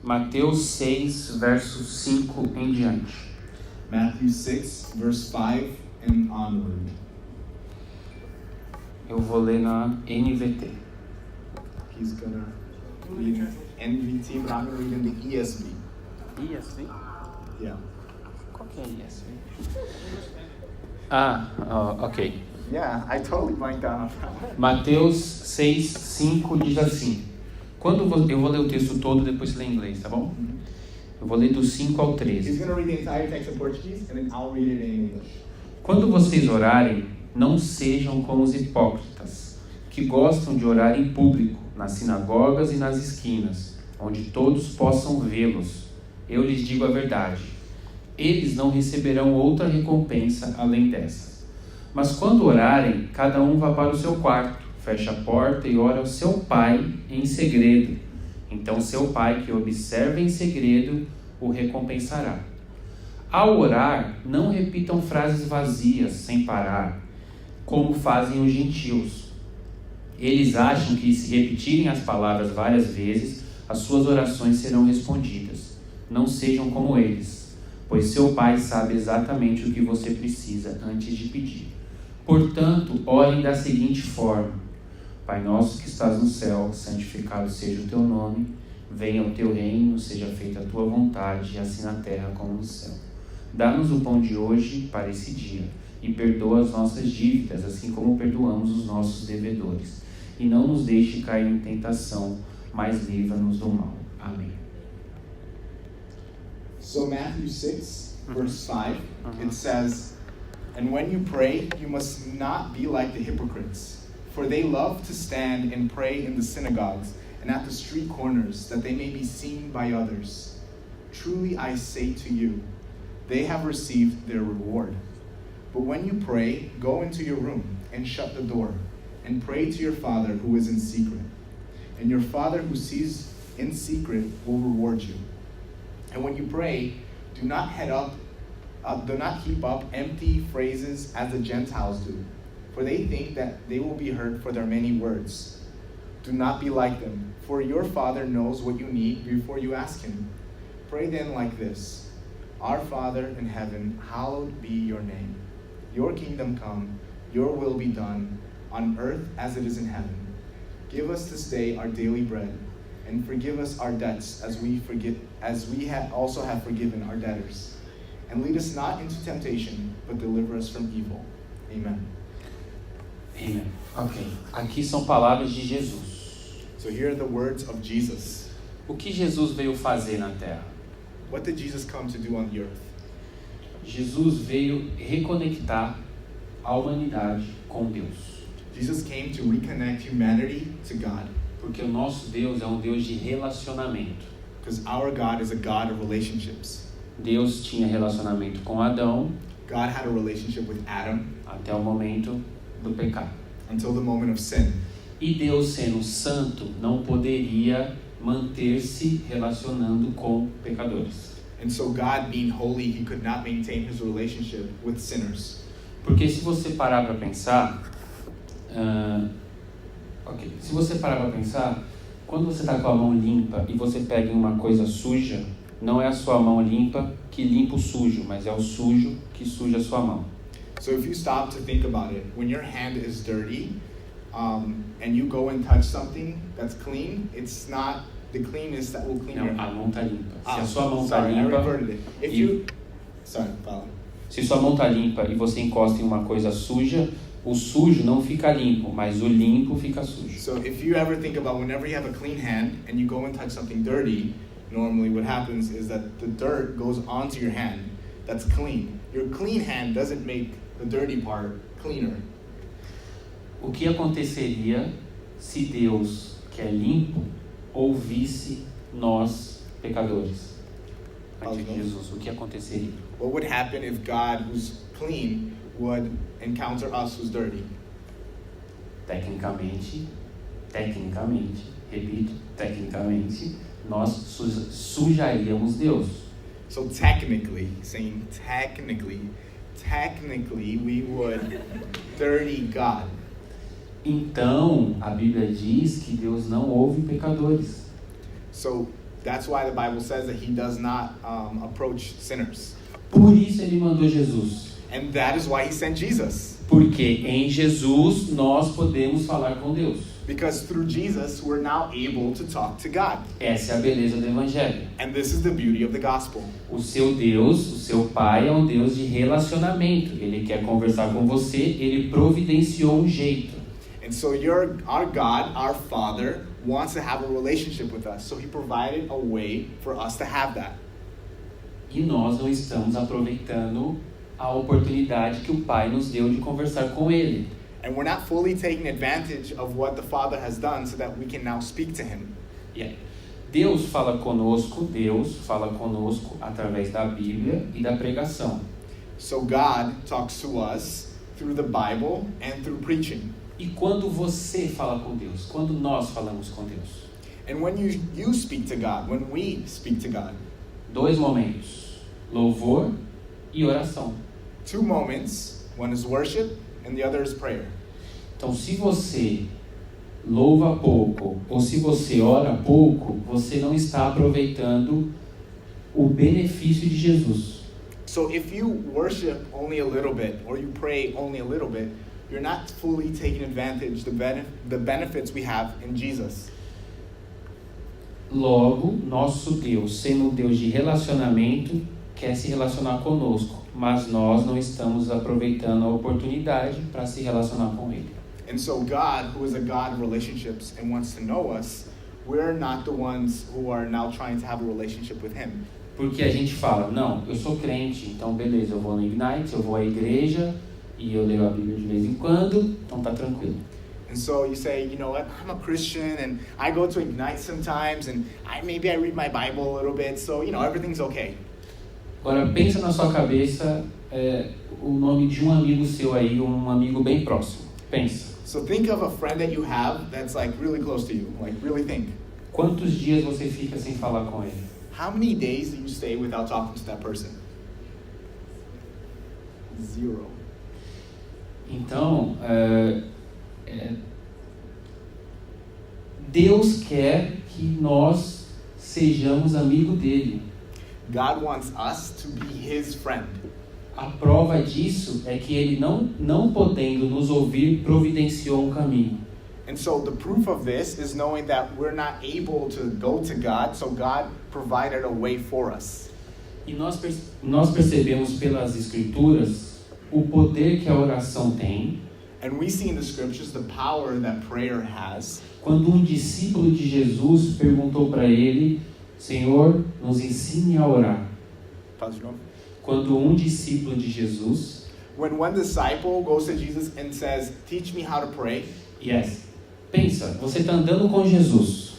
Mateus 6, verso 5 em diante. Matthew 6, verse 5 and onward. Eu vou ler na NVT. He's gonna read NVT, but I'm gonna read in the ESV. ESV? Yeah. Qual que é ESV? Ok. Yeah, I totally blanked out. Mateus 6, 5 diz assim. Eu vou ler o texto todo, depois você lê em inglês, tá bom? Eu vou ler do 5 ao He's 13. gonna read the entire text in Portuguese, and then I'll read it in English. Quando vocês orarem, não sejam como os hipócritas, que gostam de orar em público, nas sinagogas e nas esquinas, onde todos possam vê-los. Eu lhes digo a verdade. Eles não receberão outra recompensa além dessas. Mas quando orarem, cada um vá para o seu quarto, feche a porta e ore ao seu pai em segredo. Então seu pai, que observa em segredo, o recompensará. Ao orar, não repitam frases vazias, sem parar, como fazem os gentios. Eles acham que, se repetirem as palavras várias vezes, as suas orações serão respondidas. Não sejam como eles, pois seu pai sabe exatamente o que você precisa antes de pedir. Portanto, orem da seguinte forma: Pai nosso que estás no céu, santificado seja o teu nome, venha o teu reino, seja feita a tua vontade, assim na terra como no céu. Dá-nos o pão de hoje para esse dia, e perdoa as nossas dívidas, assim como perdoamos os nossos devedores. E não nos deixe cair em tentação, mas livra-nos do mal. Amém. So Matthew 6, verse 5, it says, "And when you pray, you must not be like the hypocrites, for they love to stand and pray in the synagogues and at the street corners, that they may be seen by others. Truly I say to you, they have received their reward. But when you pray, go into your room and shut the door, and pray to your Father who is in secret. And your Father who sees in secret will reward you. And when you pray, do not heap up empty phrases as the Gentiles do, for they think that they will be heard for their many words. Do not be like them, for your Father knows what you need before you ask him. Pray then like this: Our Father in heaven, hallowed be your name. Your kingdom come, your will be done, on earth as it is in heaven. Give us this day our daily bread, and forgive us our debts as we also have forgiven our debtors. And lead us not into temptation, but deliver us from evil. Amen." Amen. Ok. Aqui são palavras de Jesus. So here are the words of Jesus. O que Jesus veio fazer na terra? What did Jesus come to do on the earth? Jesus veio reconectar a humanidade com Deus. Jesus came to reconnect humanity to God. Porque o nosso Deus é um Deus de relacionamento. Because our God is a God of relationships. Deus tinha relacionamento com Adão God had a relationship with Adam até o momento do pecado. until the moment of sin. E Deus, sendo santo, não poderia manter-se relacionando com pecadores. And so God, being holy, he could not maintain his relationship with sinners. Porque se você parar para pensar, quando você está com a mão limpa e você pega em uma coisa suja, não é a sua mão limpa que limpa o sujo, mas é o sujo que suja a sua mão. So if you stop to think about it, when your hand is dirty, and you go and touch something that's clean, it's not the cleanness that will clean your Não, a hand. mão está limpa. Se a sua mão está Sorry, I limpa, reverted it. If you, sorry, follow. se sua mão está limpa e você encosta em uma coisa suja, o sujo não fica limpo, mas o limpo fica sujo. So if you ever think about whenever you have a clean hand and you go and touch something dirty, normally what happens is that the dirt goes onto your hand that's clean. Your clean hand doesn't make the dirty part cleaner. O que aconteceria se Deus, que é limpo, ouvisse nós, pecadores? Antes de Jesus, o que aconteceria? What would happen if God, who's clean, would encounter us who's dirty? Tecnicamente, repito, tecnicamente, nós sujaríamos Deus. So technically, we would dirty God. Então, a Bíblia diz que Deus não ouve pecadores. So That's why the Bible says that he does not approach sinners. Por isso ele mandou Jesus. And that is why he sent Jesus. Porque em Jesus nós podemos falar com Deus. Because through Jesus, we're now able to talk to God. Essa é a beleza do Evangelho. And this is the beauty of the gospel. O seu Deus, o seu Pai é um Deus de relacionamento. Ele quer conversar com você, ele providenciou um jeito. And so our God, our Father, wants to have a relationship with us. So he provided a way for us to have that. E nós não estamos aproveitando a oportunidade que o Pai nos deu de conversar com Ele. And we're not fully taking advantage of what the Father has done so that we can now speak to him. Yeah. Deus fala conosco através da Bíblia e da pregação. So God talks to us through the Bible and through preaching. E quando você fala com Deus? Quando nós falamos com Deus? And when you speak to God, when we speak to God. 2 momentos: louvor e oração. 2 moments, one is worship and the other is prayer. Então, se você louva pouco ou se você ora pouco, você não está aproveitando o benefício de Jesus. So if you worship only a little bit or you pray only a little bit, you're not fully taking advantage the benefits we have in Jesus. Logo, nosso Deus, sendo um Deus de relacionamento, quer se relacionar conosco, mas nós não estamos aproveitando a oportunidade para se relacionar com Ele. And so God, who is a God of relationships and wants to know us, we're not the ones who are now trying to have a relationship with him. Porque a gente fala, não, eu sou crente, então beleza, eu vou no Ignite, eu vou à igreja e eu leio a Bíblia de vez em quando, então tá tranquilo. And so you say, you know what, I'm a Christian and I go to Ignite sometimes and maybe I read my Bible a little bit, so you know, everything's okay. Agora pensa na sua cabeça o nome de um amigo seu aí, um amigo bem próximo. Pensa. So think of a friend that you have that's like really close to you, like really think. Quantos dias você fica sem falar com ele? How many days do you stay without talking to that person? 0. Então, Deus quer que nós sejamos amigo dele. God wants us to be his friend. A prova disso é que ele não podendo nos ouvir, providenciou um caminho. And so the proof of this is knowing that we're not able to go to God, so God provided a way for us. E nós percebemos pelas Escrituras o poder que a oração tem. And we see in the scriptures the power that prayer has. Quando um discípulo de Jesus perguntou para ele, Senhor, nos ensine a orar. Pause de novo. Quando um discípulo de Jesus, When one disciple goes to Jesus and says, teach me how to pray. yes, pensa, você está andando com Jesus.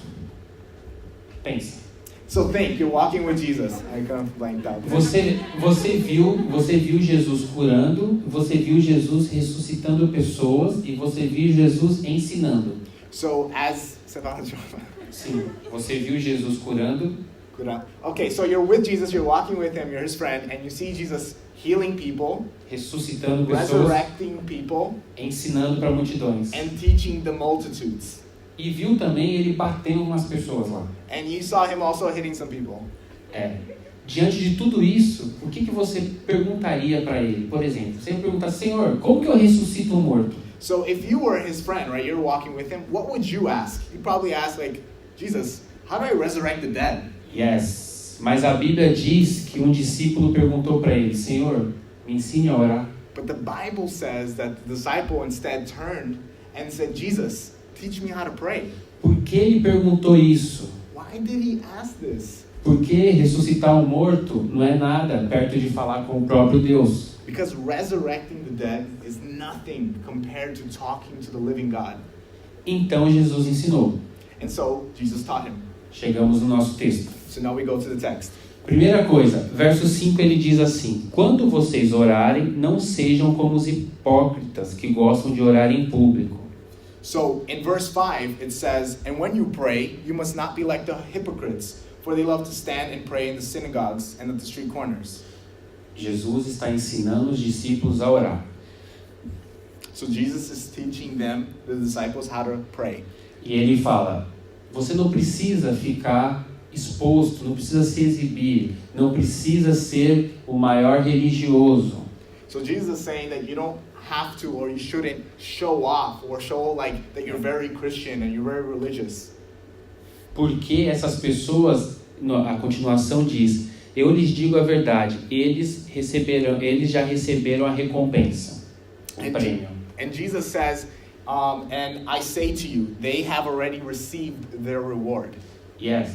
Pensa. So think, you're walking with Jesus. I kind of blanked out. Você viu Jesus curando, você viu Jesus ressuscitando pessoas e você viu Jesus ensinando. So as Sim, você viu Jesus curando. Okay, so you're with Jesus, you're walking with him, you're his friend, and you see Jesus healing people, Ressuscitando pessoas, resurrecting people, ensinando para multidões. and teaching the multitudes. E viu também ele batendo umas pessoas lá. And you saw him also hitting some people. Diante de tudo isso, o que você perguntaria para ele? Por exemplo, você pergunta, Senhor, como que eu ressuscito um morto? So if you were his friend, right, you're walking with him, what would you ask? You'd probably ask like, Jesus, how do I resurrect the dead? Yes, mas a Bíblia diz que um discípulo perguntou para ele, Senhor, me ensine a orar. But the Bible says that the disciple instead turned and said, Jesus, teach me how to pray. Por que ele perguntou isso? Why did he ask this? Porque ressuscitar um morto não é nada perto de falar com o próprio Deus. Because resurrecting the dead is nothing compared to talking to the living God. Então Jesus ensinou. And so Jesus taught him. Chegamos no nosso texto. So now we go to the text. Primeira coisa, verso 5 ele diz assim: quando vocês orarem, não sejam como os hipócritas que gostam de orar em público. So in verse 5 it says, and when you pray, you must not be like the hypocrites, for they love to stand and pray in the synagogues and at the street corners. Jesus está ensinando os discípulos a orar. So Jesus is teaching them, the disciples, how to pray. E ele fala, você não precisa ficar exposto, não precisa se exibir, não precisa ser o maior religioso. So Jesus is saying that you don't have to, or you shouldn't show off or show like that you're very Christian and you're very religious. Porque essas pessoas, a continuação diz, eu lhes digo a verdade, eles já receberam a recompensa, o prêmio. And Jesus says, and I say to you, they have already received their reward. Yes,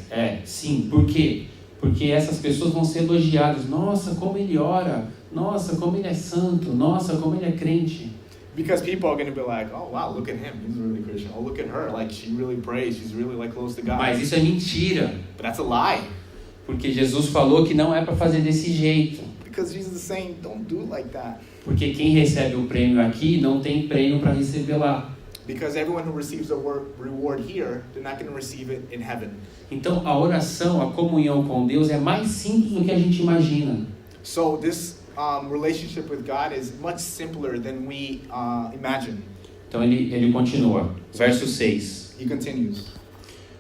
sim, por quê? Porque essas pessoas vão ser elogiadas. Nossa, como ele ora, nossa, como ele é santo, nossa, como ele é crente. Because people are going to be like, oh wow, look at him, he's really Christian. Oh, look at her, like she really prays, she's really like close to God. Mas isso é mentira. But that's a lie. Porque Jesus falou que não é para fazer desse jeito. Because Jesus is saying, don't do it like that. Porque quem recebe o prêmio aqui não tem prêmio para receber lá. Because everyone who receives a reward here, they're not going to receive it in heaven. Então a oração, a comunhão com Deus é mais simples do que a gente imagina. So this relationship with God is much simpler than we imagine. Então ele continua, verso 6. He continues.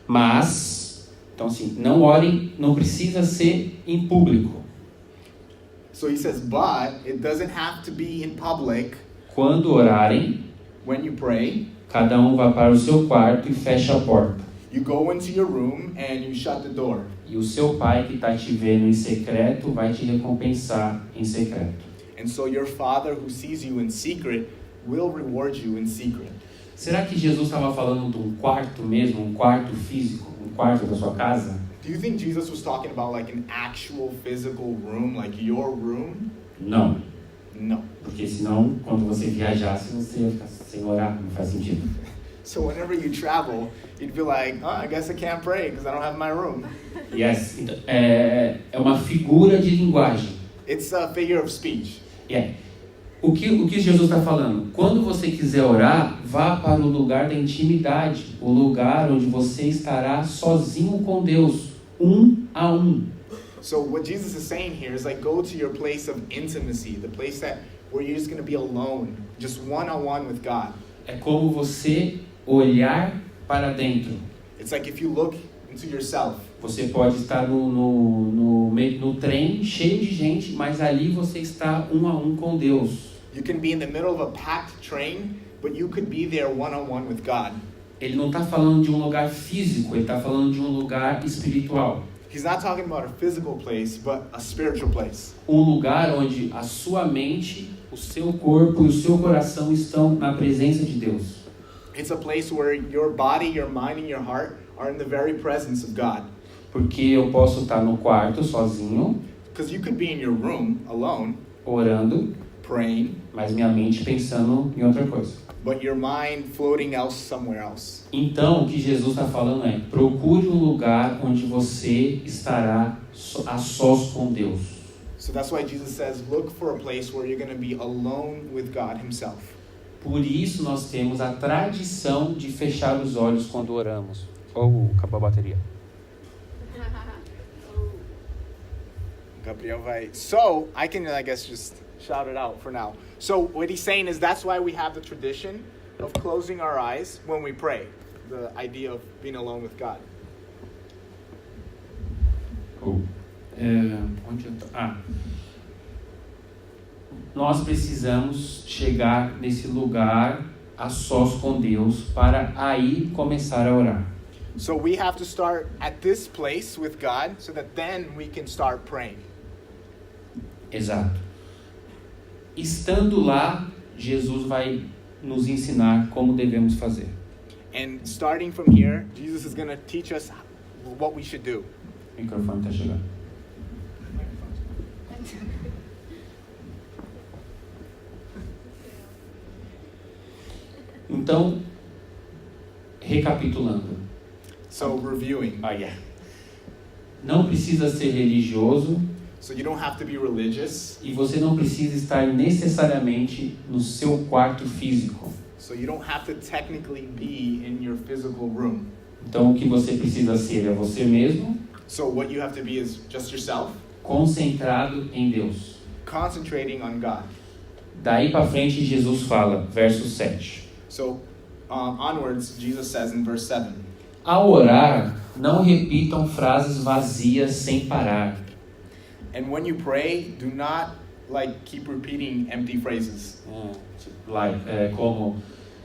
Mas, então assim, não orem, não precisa ser em público. So he says, but it doesn't have to be in public. Quando orarem, when you pray, cada um vá para o seu quarto e fecha a porta. You go into your room and you shut the door. E o seu pai que está te vendo em secreto vai te recompensar em secreto. And so your Father who sees you in secret will reward you in secret. Será que Jesus estava falando de um quarto mesmo, um quarto físico, um quarto da sua casa? Do you think Jesus was talking about like an actual physical room, like your room? Não. No. Porque senão, quando você viajasse, você ia ficar sem orar, não faz sentido. So whenever you travel, you'd be like, oh, I guess I can't pray because I don't have my room. Yes. Então, é uma figura de linguagem. It's a figure of speech. Yeah. O que Jesus está falando? Quando você quiser orar, vá para o lugar da intimidade, o lugar onde você estará sozinho com Deus, a um. So what Jesus is saying here is like go to your place of intimacy, the place where you're just going to be alone, just one-on-one with God. É como você olhar para dentro. It's like if you look into yourself. Você pode estar no trem cheio de gente, mas ali você está um a um com Deus. You can be in the middle of a packed train, but you could be there one-on-one with God. Ele não está falando de um lugar físico, ele está falando de um lugar espiritual. He's not talking about a physical place, but a spiritual place. Um lugar onde a sua mente, o seu corpo e o seu coração estão na presença de Deus. It's a place where your body, your mind and your heart are in the very presence of God. Porque eu posso estar no quarto sozinho, Because you could be in your room alone, orando, praying, mas minha mente pensando em outra coisa. but your mind floating else somewhere else. Então, o que Jesus está falando é, procure um lugar onde você estará a sós com Deus. So that's why Jesus says, look for a place where you're going to be alone with God himself. Por isso nós temos a tradição de fechar os olhos quando oramos. Acabou a bateria. Gabriel vai. So, I can, I guess, just shout it out for now. So, what he's saying is that's why we have the tradition of closing our eyes when we pray. The idea of being alone with God. Onde eu tô? Nós precisamos chegar nesse lugar a sós com Deus para aí começar a orar. So we have to start at this place with God so that then we can start praying. Exato. Estando lá, Jesus vai nos ensinar como devemos fazer. And starting from here, Jesus is going to teach us what we should do. O microfone está chegando. Então, recapitulando. So reviewing. Não precisa ser religioso. So you don't have to be religious. E você não precisa estar necessariamente no seu quarto físico. So you don't have to technically be in your physical room. Então o que você precisa ser é você mesmo. So what you have to be is just yourself. Concentrado em Deus. Concentrating on God. Daí para frente Jesus fala, verso 7. So onwards, Jesus says in verse 7. Ao orar, Não repitam frases vazias sem parar. And when you pray, do not keep repeating empty phrases. Como,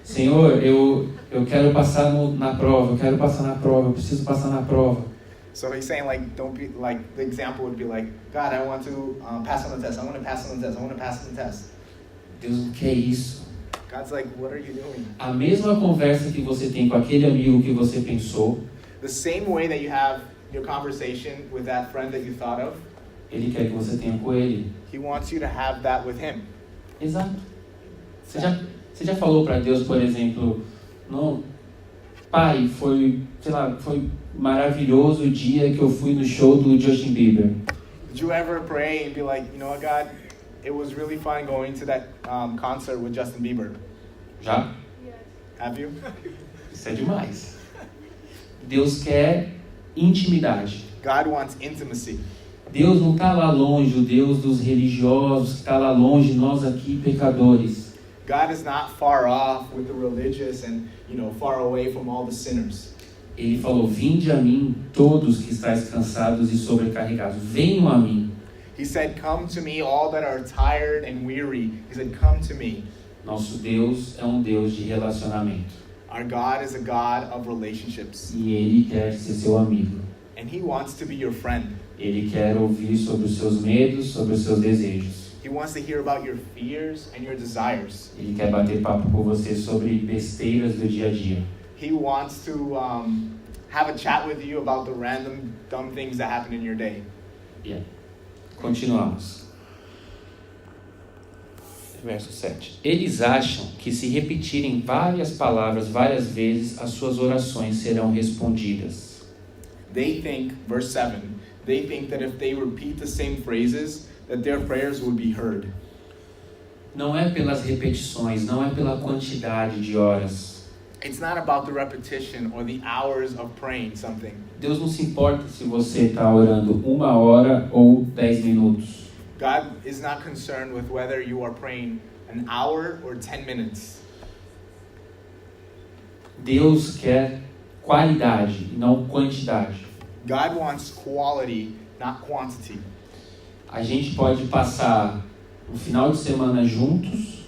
Senhor, eu quero passar na prova, eu preciso passar na prova. So he's saying don't be the example would be God, I want to pass on the test. I want to pass on the test. I want to pass on the test. Deus não quer isso. God's what are you doing? A mesma conversa que você tem com aquele amigo que você pensou, the same way that you have your conversation with that friend that you thought of, Ele quer que você tenha com ele. He wants you to have that with Him. Exato. Você já falou para Deus, por exemplo, não, Pai, foi maravilhoso o dia que eu fui no show do Justin Bieber. Did you ever pray and be you know what, God, it was really fun going to that concert with Justin Bieber? Já? Yes. Have you? Isso é demais. Deus quer intimidade. God wants intimacy. Deus não está lá longe, o Deus dos religiosos, que está lá longe, nós aqui pecadores. God is not far off with the religious and, far away from all the sinners. Ele falou, vinde a mim todos que estáis cansados e sobrecarregados. Venham a mim. He said, come to me all that are tired and weary. He said, come to me. Nosso Deus é um Deus de relacionamento. Our God is a God of relationships. E Ele quer ser seu amigo. And He wants to be your friend. Ele quer ouvir sobre os seus medos, sobre os seus desejos. He wants to hear about your fears and your desires. Ele quer bater papo com você sobre besteiras do dia a dia. He wants to have a chat with you about the random dumb things that happen in your day. Yeah. Continuamos. Verso 7. Eles acham que se repetirem várias palavras várias vezes, as suas orações serão respondidas. They think, verse 7, they think that if they repeat the same phrases, that their prayers will be heard. Não é pelas repetições, não é pela quantidade de horas. It's not about the repetition or the hours of praying something. Deus não se importa se você está orando 1 hora ou 10 minutos. God is not concerned with whether you are praying an hour or 10 minutes. Deus quer qualidade e não quantidade. God wants quality, not quantity. A gente pode passar o final de semana juntos,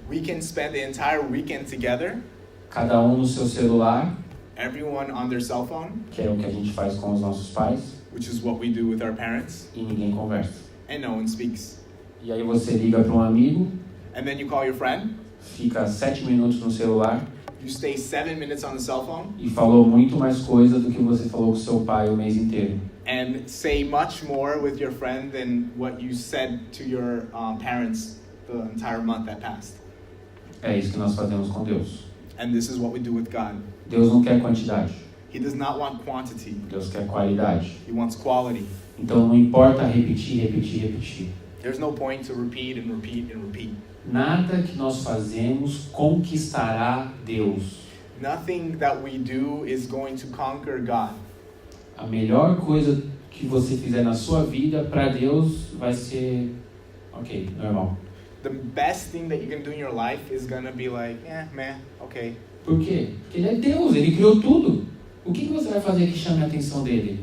We can spend the entire weekend together, cada um no seu celular, everyone on their cell phone, que é o que a gente faz com os nossos pais, which is what we do with our parents, e ninguém conversa. and no one speaks. E aí você liga para um amigo, And then you call your friend, fica 7 minutos no celular you stay 7 minutes on the cell phone, e falou muito mais coisa do que você falou com seu pai o mês inteiro. and say much more with your friend than what you said to your parents the entire month that passed. É isso que nós fazemos com Deus. And this is what we do with God. Deus não quer quantidade, He does not want quantity. Deus quer qualidade. He wants quality. Então não importa repetir. There's no point to repeat and repeat and repeat. Nada que nós fazemos conquistará Deus. Nothing that we do is going to conquer God. A melhor coisa que você fizer na sua vida, para Deus, vai ser ok, normal. The best thing that you can do in your life is going to be okay. Por quê? Porque Ele é Deus, Ele criou tudo. O que você vai fazer que chame a atenção dEle?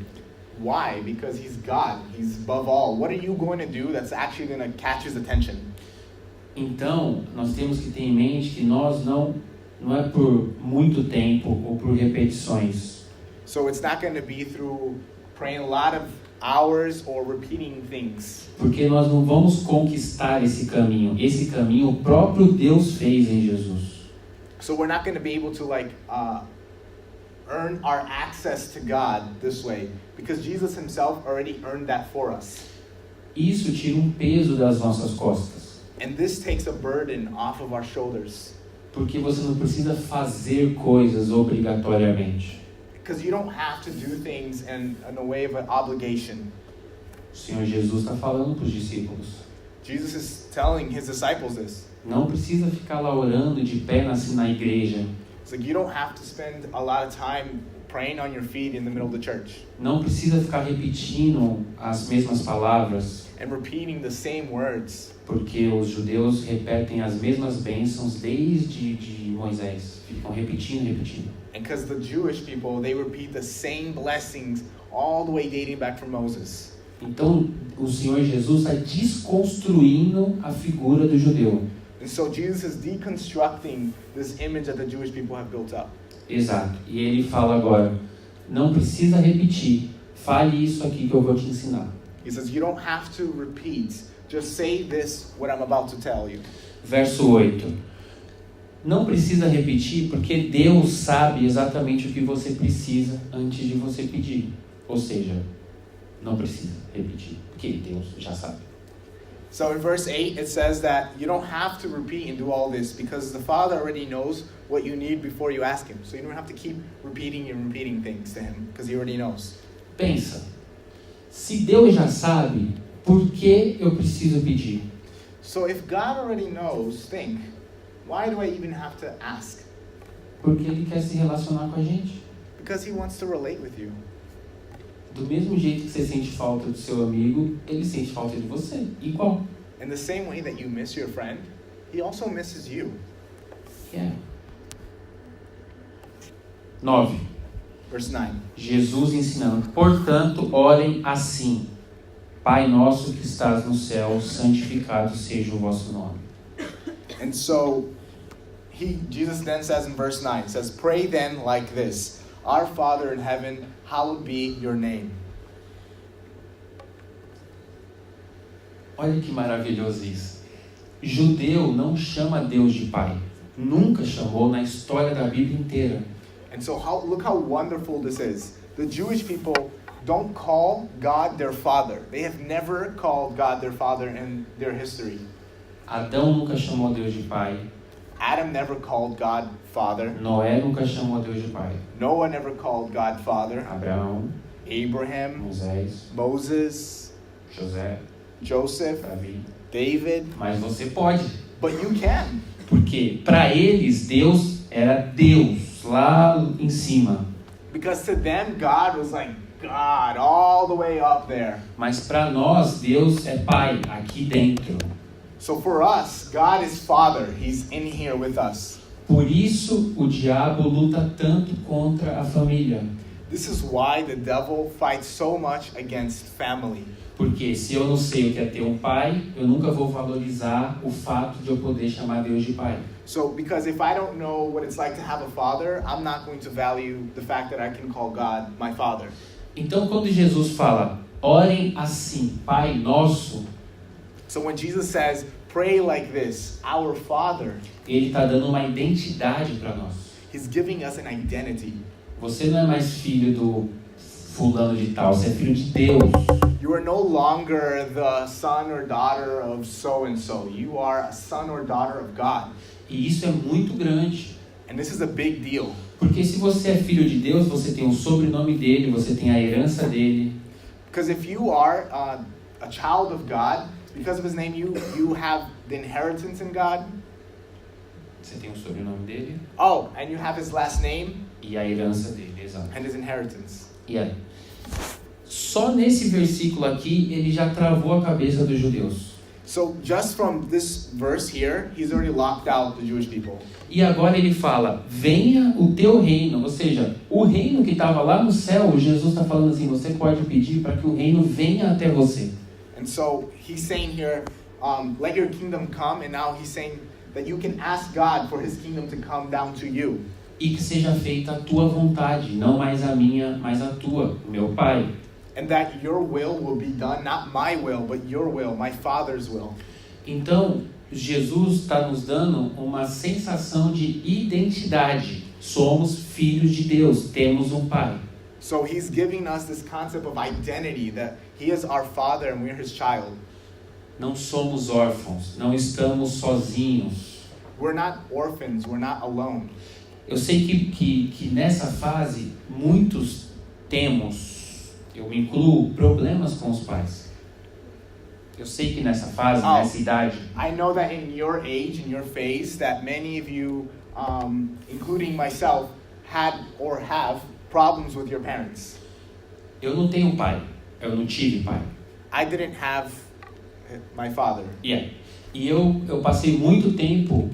Why? Because He's God. He's above all. What are you going to do that's actually going to catch His attention? Então, nós temos que ter em mente que nós não é por muito tempo ou por repetições. So it's not going to be through praying a lot of hours or repeating things. Porque nós não vamos conquistar esse caminho. Esse caminho o próprio Deus fez em Jesus. So we're not going to be able to earn our access to God this way, because Jesus Himself already earned that for us. Isso tira um peso das nossas costas. And this takes a burden off of our shoulders. Porque você não precisa fazer coisas obrigatoriamente. Because you don't have to do things in a way of an obligation. O Senhor Jesus está falando para os discípulos. Jesus is telling His disciples this. Não precisa ficar lá orando de pé na igreja. It's you don't have to spend a lot of time praying on your feet in the middle of the church Não precisa ficar repetindo as mesmas palavras, and repeating the same words. porque os judeus repetem as mesmas bênçãos desde de Moisés. Ficam repetindo. And because the Jewish people, they repeat the same blessings all the way dating back from Moses. Então, o Senhor Jesus está desconstruindo a figura do judeu. And so Jesus is deconstructing this image that the Jewish people have built up. Exato. E ele fala agora, não precisa repetir. Fale isso aqui que eu vou te ensinar. He says, you don't have to repeat. Just say this, what I'm about to tell you. Verso 8. Não precisa repetir porque Deus sabe exatamente o que você precisa antes de você pedir. Ou seja, não precisa repetir, porque Deus já sabe. So in verse 8, it says that you don't have to repeat and do all this because the Father already knows what you need before you ask Him. So you don't have to keep repeating and repeating things to Him because He already knows. Pensa, se Deus já sabe, por que eu preciso pedir? So if God already knows, think, why do I even have to ask? Porque Ele quer se relacionar com a gente. Because He wants to relate with you. Do mesmo jeito que você sente falta do seu amigo, Ele sente falta de você. Igual. In the same way that you miss your friend, He also misses you. Yeah. 9. Verse 9. Jesus ensinando. Portanto, orem assim. Pai nosso que estás no céu, santificado seja o vosso nome. And so, Jesus then says in verse 9, says, pray then like this, Our Father in heaven, hallowed be your name. Olha que maravilhoso isso. Judeu não chama Deus de pai. Nunca chamou na história da Bíblia inteira. And so look how wonderful this is. The Jewish people don't call God their father. They have never called God their father in their history. Adão nunca chamou Deus de pai. Adam never called God father. Noé nunca chamou Deus de pai. Noah never called God father. Abraão, Abraham, Moisés, Moses, José, Joseph, Davi. David. Mas você pode. But you can. Porque para eles Deus era Deus lá em cima. Because to them God was like God all the way up there. Mas para nós Deus é pai aqui dentro. So for us, God is Father. He's in here with us. Por isso o diabo luta tanto contra a família. This is why the devil fights so much against family. Porque se eu não sei o que é ter um pai, eu nunca vou valorizar o fato de eu poder chamar Deus de pai. So because if I don't know what it's like to have a father, I'm not going to value the fact that I can call God my father. Então quando Jesus fala, orem assim, Pai Nosso, So when Jesus says, pray like this, our Father, Ele está dando uma identidade para nós. He's giving us an identity. Você não é mais filho do fulano de tal, você é filho de Deus. You are no longer the son or daughter of so-and-so. You are a son or daughter of God. E isso é muito grande. And this is a big deal. Porque se você é filho de Deus, você tem o sobrenome dele, você tem a herança dele. Because if you are a child of God, because of His name, you have the inheritance in God. Você tem o sobrenome dele Oh, and you have His last name e a herança dele, exato. and His inheritance. E aí? Só nesse versículo aqui, ele já travou a cabeça dos judeus. So just from this verse here, He's already locked out the Jewish people. E agora ele fala, venha o teu reino. Ou seja, o reino que estava lá no céu, Jesus está falando assim, você pode pedir para que o reino venha até você. And so He's saying here, let your kingdom come, and now He's saying that you can ask God for His kingdom to come down to you. E que seja feita a tua vontade, não mais a minha, mas a tua, meu Pai. And that your will be done, not my will, but your will, my Father's will. Então, Jesus está nos dando uma sensação de identidade. Somos filhos de Deus, temos um Pai. So He's giving us this concept of identity, that He is our Father and we're His child. Não somos órfãos, não estamos sozinhos. We're not orphans, we're not alone. Eu sei que nessa fase, muitos temos, eu me incluo, problemas com os pais. Eu sei que nessa fase, nessa idade... I know that in your age, in your phase, that many of you, including myself, had or have problems with your parents? Eu não tenho pai. Eu não tive pai. I didn't have my father. Yeah. E eu passei muito tempo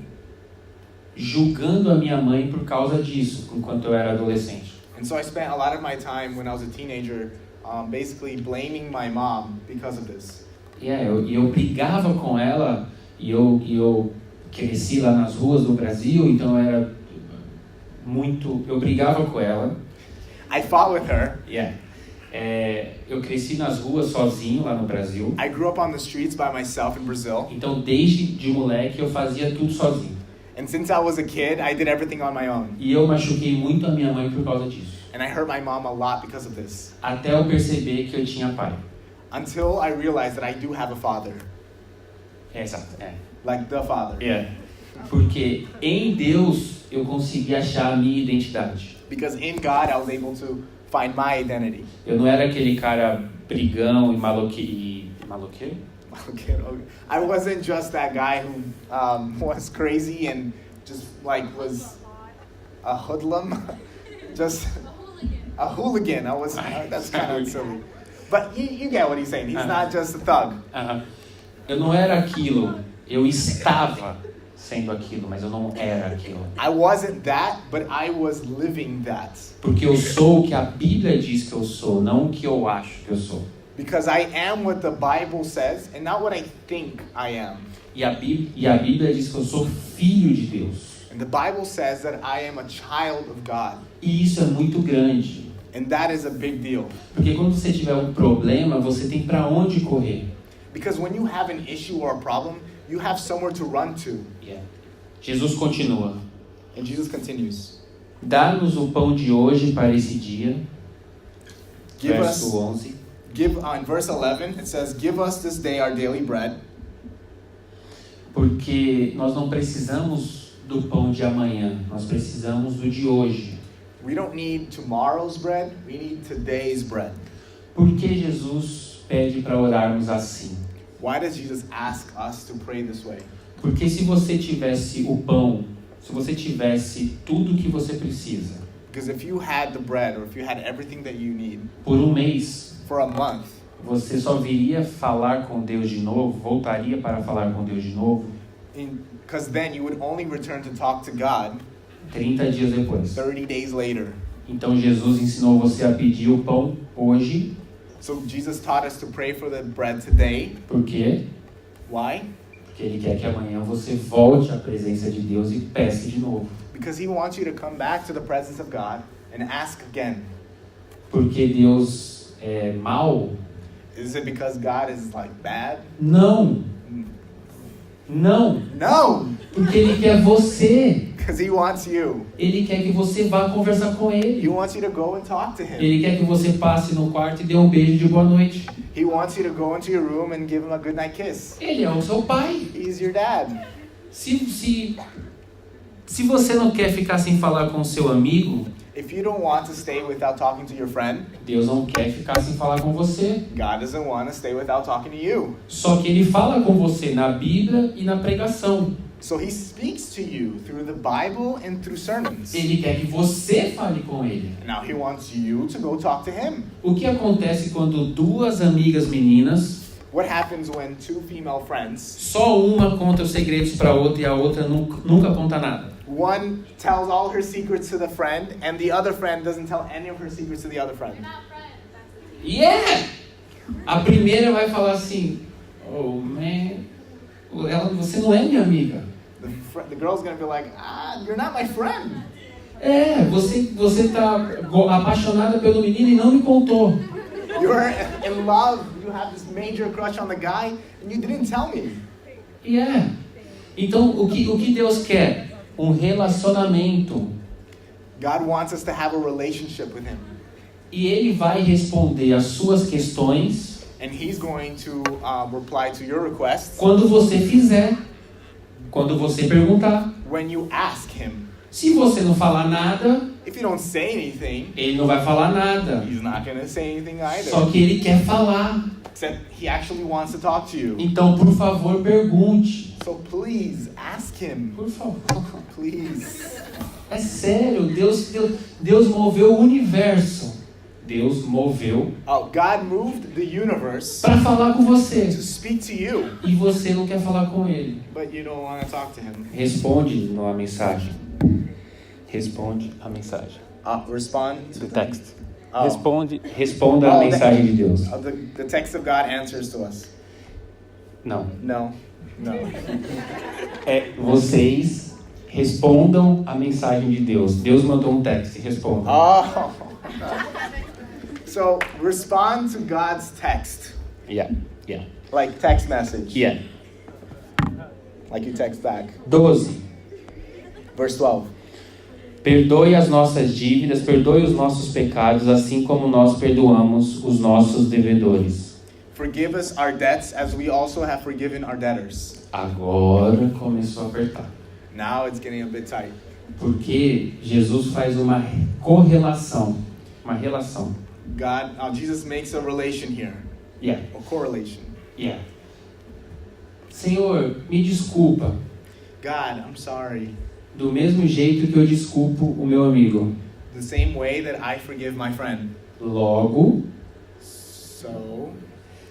julgando a minha mãe por causa disso, enquanto eu era adolescente. And so I spent a lot of my time when I was a teenager basically blaming my mom because of this. Eu brigava com ela e eu cresci lá nas ruas do Brasil, então eu brigava com ela. I fought with her. Eu cresci nas ruas sozinho lá no Brasil. I grew up on the streets by myself in Brazil. Então desde de moleque eu fazia tudo sozinho. And since I was a kid, I did everything on my own. E eu machuquei muito a minha mãe por causa disso. And I hurt my mom a lot because of this. Até eu perceber que eu tinha pai. Until I realized that I do have a father. Exato. Like the father. Porque em Deus eu consegui achar a minha identidade. Because in God I was able to find my identity. Eu não era aquele cara brigão e maloqueiro? I wasn't just that guy who was crazy and just like was a hoodlum, just a hooligan. That's kind of silly, but you get what he's saying. He's not just a thug. Eu não era aquilo. Eu estava sendo aquilo, mas eu não era aquilo. I wasn't that, but I was living that. Porque eu sou o que a Bíblia diz que eu sou, não o que eu acho que eu sou. Because I am what the Bible says and not what I think I am. E a Bíblia diz que eu sou filho de Deus. And the Bible says that I am a child of God. E isso é muito grande. And that is a big deal. Porque quando você tiver um problema, você tem para onde correr. Because when you have an issue or a problem, you have somewhere to run to. Jesus continua. And Jesus continues. Dá-nos o pão de hoje para esse dia. Verso 11. In verse 11, it says, "Give us this day our daily bread." Porque nós não precisamos do pão de amanhã, nós precisamos do de hoje. We don't need tomorrow's bread, we need today's bread. Por que Jesus pede para orarmos assim? Why does Jesus ask us to pray this way? Porque se você tivesse o pão, se você tivesse tudo que você precisa, Because if you had the bread, or if you had everything that you need, por um mês, for a month, você só viria falar com Deus de novo, voltaria para falar com Deus de novo, because then you would only return to talk to God 30 dias depois. 30 days later. Então Jesus ensinou você a pedir o pão hoje. So Jesus taught us to pray for the bread today. Por quê? Why? Porque Ele quer que amanhã você volte à presença de Deus e peça de novo. Because He wants you to come back to the presence of God and ask again. Porque Deus é mau? Is it because God is like bad? Não. Não. No! Porque Ele quer você. Because He wants you. Ele quer que você vá conversar com Ele. He wants you to go and talk to Him. Ele quer que você passe no quarto e dê um beijo de boa noite. He wants you to go into your room and give Him a good night kiss. Ele é o seu pai. He's your dad. Se você não quer ficar sem falar com o seu amigo, If you don't want to stay without talking to your friend, Deus não quer ficar sem falar com você. God doesn't want to stay without talking to you. Só que Ele fala com você na Bíblia e na pregação. So He speaks to you through the Bible and through sermons. Ele quer que você fale com Ele. Now He wants you to go talk to Him. O que acontece quando duas amigas meninas, What happens when two female friends, só uma conta os segredos para a outra e a outra nunca conta nada? one tells all her secrets to the friend and the other friend doesn't tell any of her secrets to the other friend? Yeah! A primeira vai falar assim, oh man, você não é minha amiga. The girl's gonna be like, you're not my friend. Você tá apaixonada pelo menino e não me contou. You're in love, you have this major crush on the guy and you didn't tell me. Yeah. Então, o que Deus quer? Um relacionamento. God wants us to have a relationship with Him. E Ele vai responder às suas questões. And He's going to reply to your requests. Quando você fizer. Quando você perguntar. When you ask Him. Se você não falar nada, if you don't say anything, Ele não vai falar nada. He's not going to say anything either. Só que Ele quer falar. except he actually wants to talk to you. Então, por favor, pergunte. So please ask him. Por favor. Please. É sério, Deus moveu o universo. Deus moveu God moved the universe para falar com to você. speak to you, E você não quer falar com ele. but you don't want to talk to him. Responde na mensagem. Responde a mensagem. Respond to Do texto. Oh. Responda a mensagem de Deus. The text of God answers to us. Não. No. Vocês respondam a mensagem de Deus. Deus mandou um texto, respondam. Oh. So respond to God's text, Yeah. like text message, Yeah. like you text back. 12. Verse 12. Perdoe as nossas dívidas, perdoe os nossos pecados, assim como nós perdoamos os nossos devedores. Forgive us our debts as we also have forgiven our debtors. Agora começou a apertar. Now it's getting a bit tight. Porque Jesus faz uma correlação. Uma relação. Jesus makes a relation here, Yeah. a correlation. Yeah. Senhor, me desculpa. God, I'm sorry. Do mesmo jeito que eu desculpo o meu amigo. The same way that I forgive my friend. Logo, So,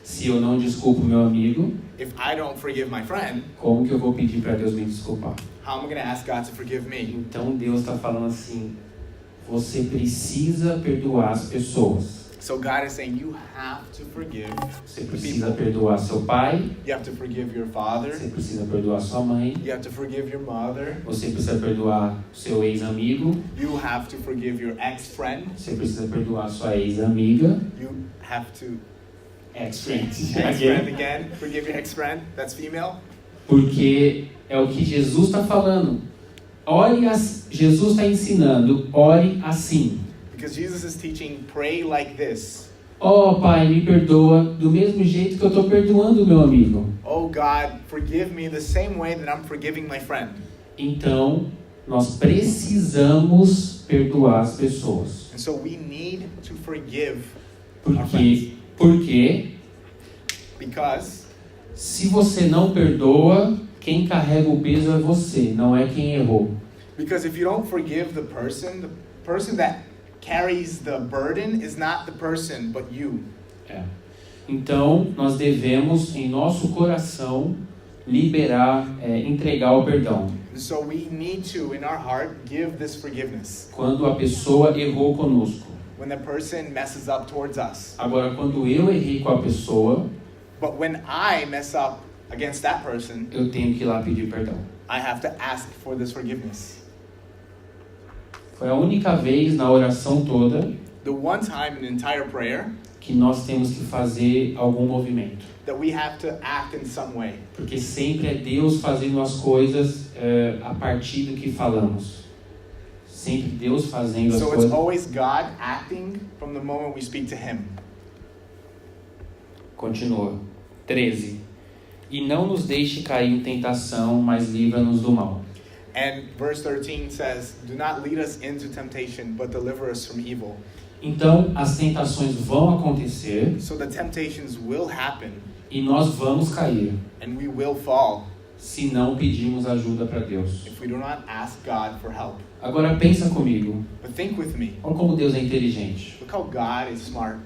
se eu não desculpo o meu amigo, if I don't forgive my friend, como que eu vou pedir para Deus me desculpar? how am I going to ask God to forgive me? Então Deus está falando assim, você precisa perdoar as pessoas. So God is saying you have to forgive Você the precisa people. perdoar seu pai, You have to forgive your father. você precisa perdoar sua mãe, You have to forgive your mother. você precisa perdoar seu ex-amigo, You have to forgive your ex-friend. você precisa perdoar sua ex-amiga, You have to ex-friend, ex-friend again. Forgive your ex-friend. That's female. porque é o que Jesus está falando. Jesus está ensinando, ore assim. Because Jesus is teaching, pray like this. Oh, Pai, me perdoa do mesmo jeito que eu estou perdoando o meu amigo. Oh God, forgive me the same way that I'm forgiving my friend. Então, nós precisamos perdoar as pessoas. And so we need to forgive our friends. Porque Because se você não perdoa, quem carrega o peso é você, não é quem errou. if you don't forgive the person that carries the burden is not the person, but you. Então, nós devemos, em nosso coração, entregar o perdão. And so we need to, in our heart, give this forgiveness. Quando a pessoa errou conosco. When the person messes up towards us. Agora, quando eu errei com a pessoa, But when I mess up against that person, eu tenho que ir lá pedir perdão. I have to ask for this forgiveness. Foi a única vez na oração toda The one time in the entire prayer que nós temos que fazer algum movimento. that we have to act in some way. Porque sempre é Deus fazendo as coisas a partir do que falamos. Sempre Deus fazendo as So it's coisas. always God acting from the moment we speak to Him. Continua. 13. E não nos deixe cair em tentação, mas livra-nos do mal. And verse 13 says, do not lead us into temptation, but deliver us from evil. Então, as tentações vão acontecer So the temptations will happen, e nós vamos cair, and we will fall se não pedirmos ajuda para Deus. if we do not ask God for help. Agora pensa comigo. But think with me. Olha como Deus é inteligente. Look how God is smart.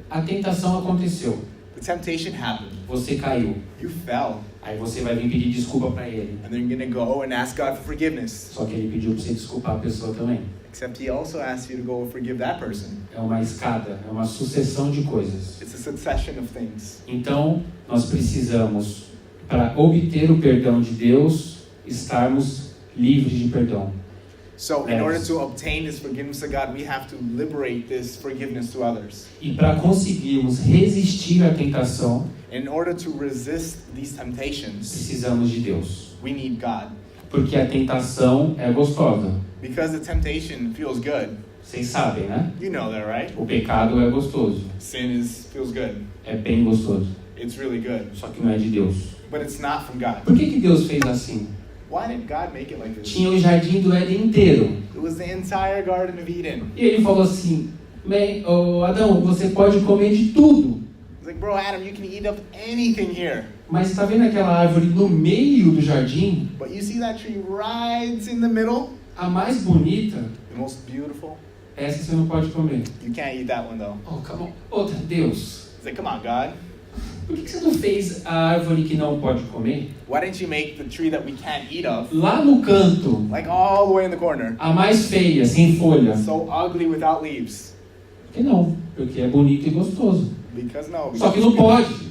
A tentação aconteceu. The temptation happened. Você caiu. You fell. Aí você vai vir pedir desculpa para ele. And then you're going to go and ask God for forgiveness. Só que ele pediu para você desculpar a pessoa também. Except He also asks you to go forgive that person. É uma escada, é uma sucessão de coisas. It's a succession of things. Então, nós precisamos, para obter o perdão de Deus, estarmos livres de perdão. So in order to obtain this forgiveness of God, we have to liberate this forgiveness to others. E para conseguirmos resistir à tentação, In order to resist these temptations, precisamos de Deus. we need God. Porque a tentação é gostosa. Because the temptation feels good. Vocês sabem, né? You know that, right? O pecado é gostoso. Sin feels good. É bem gostoso. It's really good. Só que não é de Deus. But it's not from God. Por que Deus fez assim? Why did God make it like this? Tinha o jardim do Éden inteiro. It was the entire Garden of Eden. E ele falou assim, Adão, você pode comer de tudo. It's like, like, bro, Adam, you can eat up anything here. Mas está vendo aquela árvore no meio do jardim? But you see that tree right in the middle? A mais bonita, The most beautiful? essa você não pode comer. You can't eat that one though. Oh, come on. Outra, Deus, It's like, come on, God. por que você não fez a árvore que não pode comer? Why didn't you make the tree that we can't eat of, Lá no canto, like all the way in the corner? a mais feia, sem folha. So ugly without leaves. Por que não? Porque é bonito e gostoso. Because no. Só Because que não pode.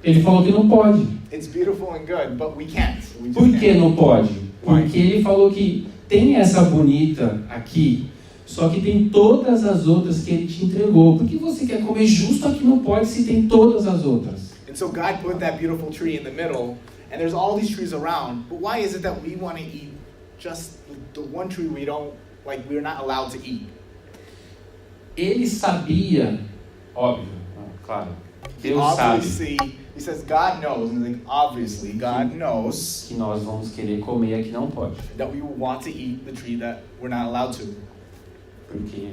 Ele falou que não pode. it's beautiful and good, but we can't. We just Por que can't. não pode? Porque ele falou que tem essa bonita aqui, só que tem todas as outras que ele te entregou. Por que você quer comer justo a que não pode se tem todas as outras? And so God put that beautiful tree in the middle, and there's all these trees around. But why is it that we want to eat just the one tree we're not allowed to eat? Ele sabia, óbvio, claro, Deus sabe Obviously, he says God knows, and like obviously God knows que nós vamos querer comer a que não pode, that we want to eat the tree that we're not allowed to, porque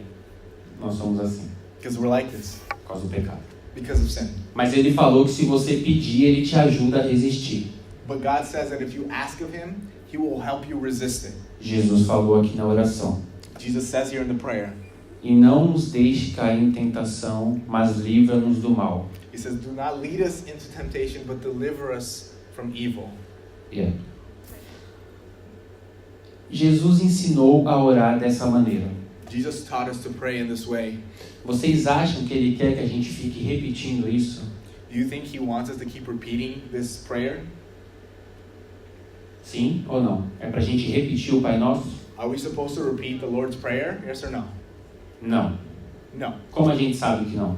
nós somos assim, because we're like this, por causa do pecado. because of sin. Mas ele falou que se você pedir, ele te ajuda a resistir. But God says that if you ask of him, he will help you resist it. Jesus falou aqui na oração. Jesus says here in the prayer, E não nos deixe cair em tentação, mas livra-nos do mal. he says, do not lead us into temptation, but deliver us from evil. Yeah. Jesus ensinou a orar dessa maneira. Jesus taught us to pray in this way. Vocês acham que ele quer que a gente fique repetindo isso? Do you think he wants us to keep repeating this prayer? Sim ou não? É pra gente repetir o Pai Nosso? Are we supposed to repeat the Lord's Prayer? Yes or no? Não. No. Como a gente sabe que não?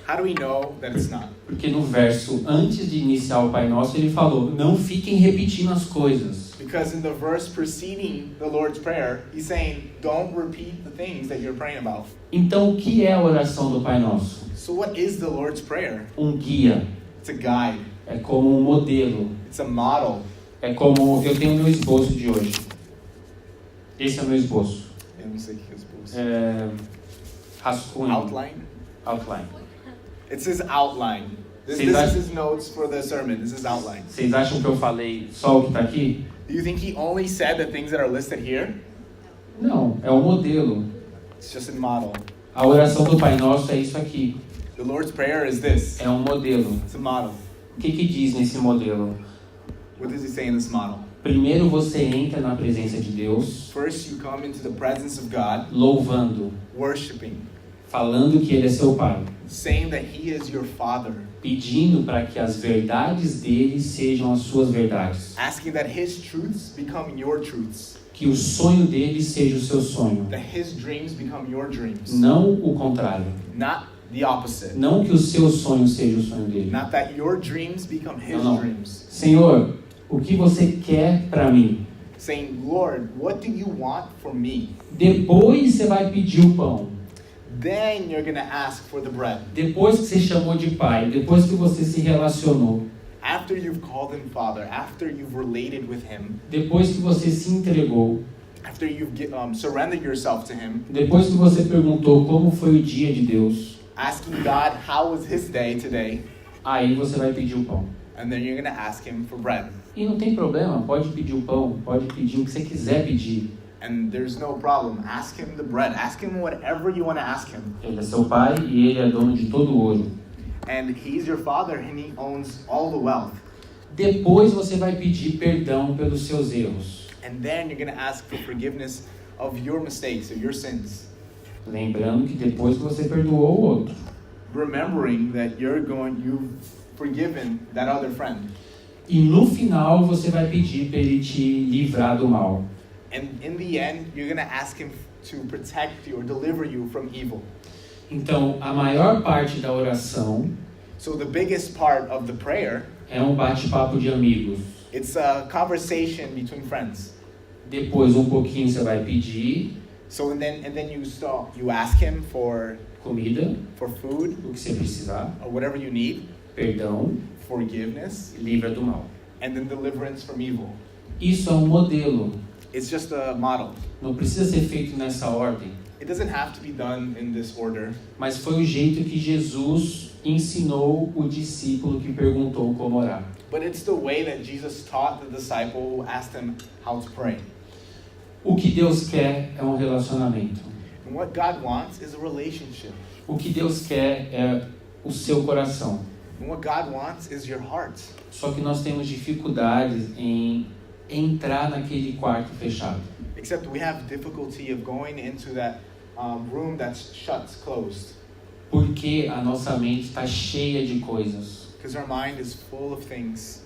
How do we know that it's not? Porque no verso antes de iniciar o Pai Nosso, ele falou: não fiquem repetindo as coisas. Because in the verse preceding the Lord's Prayer, he's saying, don't repeat the things that you're praying about. Então, o que é a oração do Pai Nosso? So what is the Lord's Prayer? Um guia. It's a guide. É como um modelo. It's a model. É como... Eu tenho o meu esboço de hoje. Esse é o meu esboço. Eu não sei o que é esboço. Rascunho. Outline? Outline. It's his outline. This Vocês is his notes for the sermon. This is his outline. Vocês acham que eu falei só o que está aqui? Do you think he only said the things that are listed here? Não, é um modelo. It's just a model. A oração do Pai Nosso é isso aqui. The Lord's Prayer is this. É um modelo. It's a model. O que diz nesse modelo? What does he say in this model? Primeiro você entra na presença de Deus, First, you come into the presence of God, louvando, worshiping, falando que Ele é seu Pai, saying that he is your Father, pedindo para que as verdades dele sejam as suas verdades, asking that his truths become your truths, que o sonho dele seja o seu sonho, that his dreams become your dreams, não o contrário, not the opposite, não que o seu sonho seja o sonho dele. not that your dreams become his Não. dreams. Senhor, o que você quer para mim? Saying, Lord, what do you want for me? Depois você vai pedir o pão. Then you're going to ask for the bread. Depois que você chamou de pai, depois que você se relacionou, After you've called him Father, after you've related with him, depois que você se entregou, after you've surrendered yourself to him, depois que você perguntou como foi o dia de Deus, asking God, how was his day today? aí você vai pedir o pão. And then you're going to ask him for bread. E não tem problema, pode pedir o pão, pode pedir o que você quiser pedir. And there's no problem. Ask him the bread. Ask him whatever you want to ask him. Ele é seu pai e ele é dono de todo o ouro. And he's your father and he owns all the wealth. Depois você vai pedir perdão pelos seus erros. And then you're going to ask for forgiveness of your mistakes, of your sins. Lembrando que depois que você perdoou o outro. Remembering that you've forgiven that other friend. E no final você vai pedir para ele te livrar do mal. And in the end, you're going to ask him to protect you or deliver you from evil. Então, a maior parte da oração So the biggest part of the prayer, é um bate-papo de amigos. it's a conversation between friends. Depois um pouquinho você vai pedir So and then you ask him for comida, food o que você precisar, or whatever you need, perdão, forgiveness, livra do mal. and then deliverance from evil. Isso é um modelo. It's just a model. Não precisa ser feito nessa ordem. it doesn't have to be done in this order. Mas foi o jeito que Jesus ensinou o discípulo que perguntou como orar. But it's the way that Jesus taught the disciple who asked him how to pray. O que Deus quer é um relacionamento. And what God wants is a relationship. O que Deus quer é o seu coração. And what God wants is your heart. Só que nós temos dificuldades em entrar naquele quarto fechado. Except we have difficulty of going into that room that's shut, closed. Porque a nossa mente está cheia de coisas. Because our mind is full of things.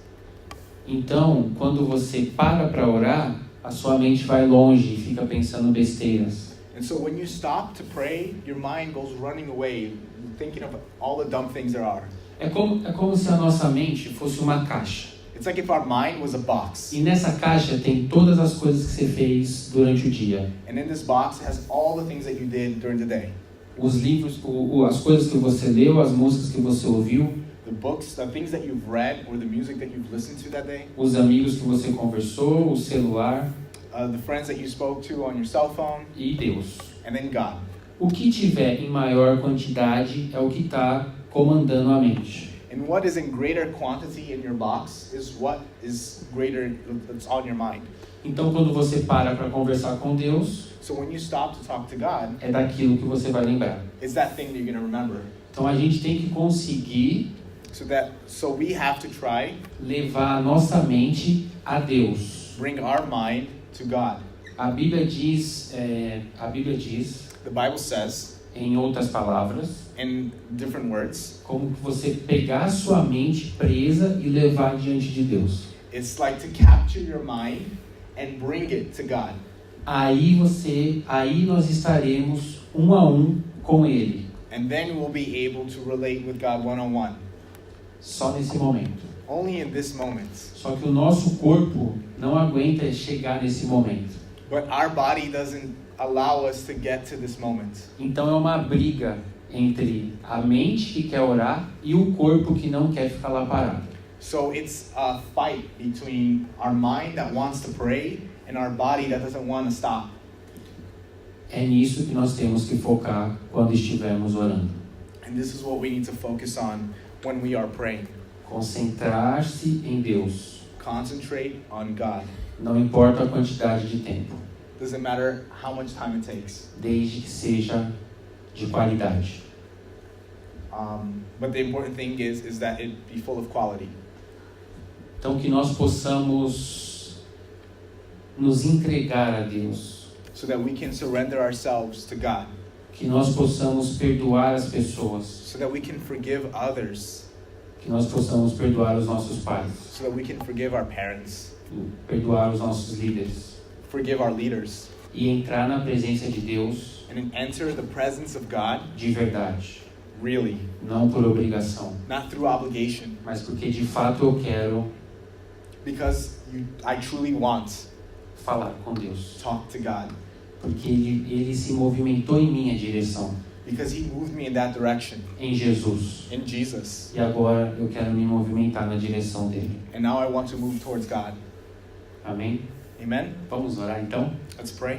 Então, quando você para orar, a sua mente vai longe e fica pensando besteiras. And so when you stop to pray, your mind goes running away, thinking of all the dumb things there are. É como se a nossa mente fosse uma caixa. It's like if our mind was a box. E nessa caixa tem todas as coisas que você fez durante o dia. And in this box, it has all the things that you did during the day. Os livros, as coisas que você leu, as músicas que você ouviu, The books, the things that you've read, or the music that you've listened to that day. os amigos que você conversou, o celular The friends that you spoke to on your cell phone, e Deus. and then God. O que tiver em maior quantidade é o que está comandando a mente. And what is in greater quantity in your box is what is greater, that's on your mind. Então, quando você para conversar com Deus, So when you stop to talk to God, é daquilo que você vai lembrar. it's that thing that you're going to remember. Então, a gente tem que conseguir So we have to try, levar a nossa mente a Deus. bring our mind to God. A Bíblia diz, The Bible says, em outras palavras, in different words, como você pegar a sua mente presa e levar diante de Deus. it's like to capture your mind and bring it to God. Aí nós estaremos um a um com Ele. And then we'll be able to relate with God one-on-one. Só nesse momento. Only in this moment. Só que o nosso corpo não aguenta chegar nesse momento. But our body doesn't allow us to get to this moment. Então é uma briga entre a mente que quer orar e o corpo que não quer ficar lá parado. So it's a fight between our mind that wants to pray and our body that doesn't want to stop. É nisso que nós temos que focar quando estivermos orando. And this is what we need to focus on when we are praying. Concentrar-se em Deus. Concentrate on God. Não importa a quantidade de tempo, Doesn't matter how much time it takes. desde que seja de qualidade. But the important thing is that it be full of quality. Então que nós possamos nos entregar a Deus. So that we can surrender ourselves to God. Que nós possamos perdoar as pessoas. So that we can forgive others. Que nós possamos perdoar os nossos pais. So that we can forgive our parents. Perdoar os nossos líderes. Forgive our leaders. E entrar na presença de Deus And enter the presence of God de verdade. really. Não por obrigação, Not through obligation. mas porque de fato eu quero Because I truly want falar com Deus. to talk to God. Porque ele se movimentou em minha direção, Because He moved me in that direction. em Jesus. In Jesus. E agora eu quero me movimentar na direção dele. And now I want to move towards God. Amém? Amen? Vamos orar então? Let's pray.